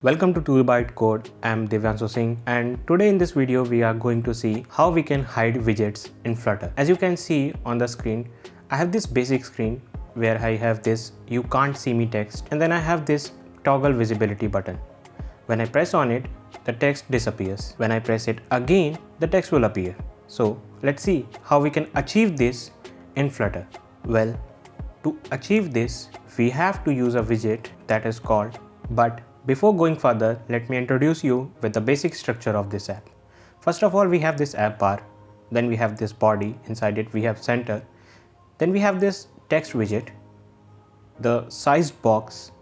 Welcome to 2 Byte Code. I'm Divyansu Singh, and today in this video we are going to see how we can hide widgets in Flutter. As you can see on the screen, I have this basic screen where I have this "you can't see me" text, and then I have this toggle visibility button. When I press on it, the text disappears. When I press it again, the text will appear. So let's see how we can achieve this in Flutter. Well, to achieve this, we have to use a widget that is called but. Before going further, let me introduce you with the basic structure of this app. First of all, we have this app bar, then we have this body, inside it we have center, then we have this text widget, the sized box,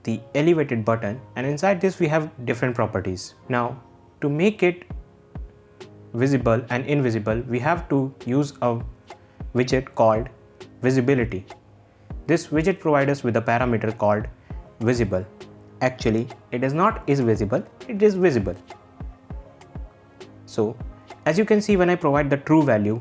the elevated button, and inside this we have different properties. Now, to make it visible and invisible, we have to use a widget called visibility. This widget provides us with a parameter called visible. Actually, it is not is visible, it is visible. So, as you can see, when I provide the true value,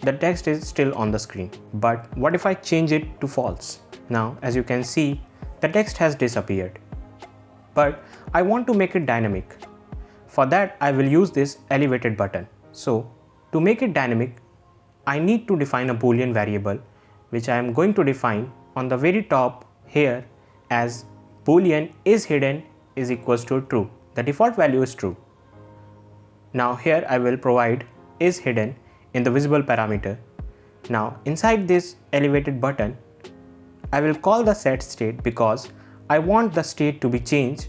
the text is still on the screen. But what if I change it to false? Now, as you can see, the text has disappeared. But I want to make it dynamic. For that, I will use this elevated button. So, to make it dynamic, I need to define a Boolean variable, which I am going to define on the very top here as Boolean is hidden is equals to true. The default value is true. Now here I will provide is hidden in the visible parameter. Now inside this elevated button, I will call the set state because I want the state to be changed.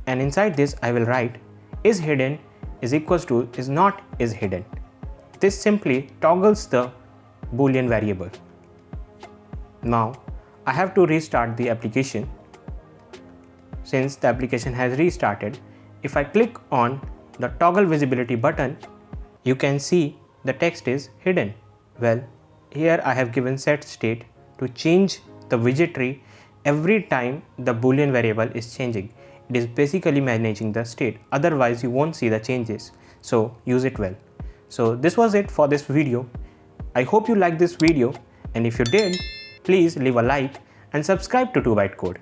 And inside this I will write is hidden is equals to is not is hidden. This simply toggles the Boolean variable. Now I have to restart the application. Since the application has restarted, if I click on the toggle visibility button, you can see the text is hidden. Well, here I have given set state to change the widget tree every time the Boolean variable is changing. It is basically managing the state, otherwise you won't see the changes. So use it well. So this was it for this video. I hope you liked this video, and if you did, please leave a like and subscribe to 2 Byte Code.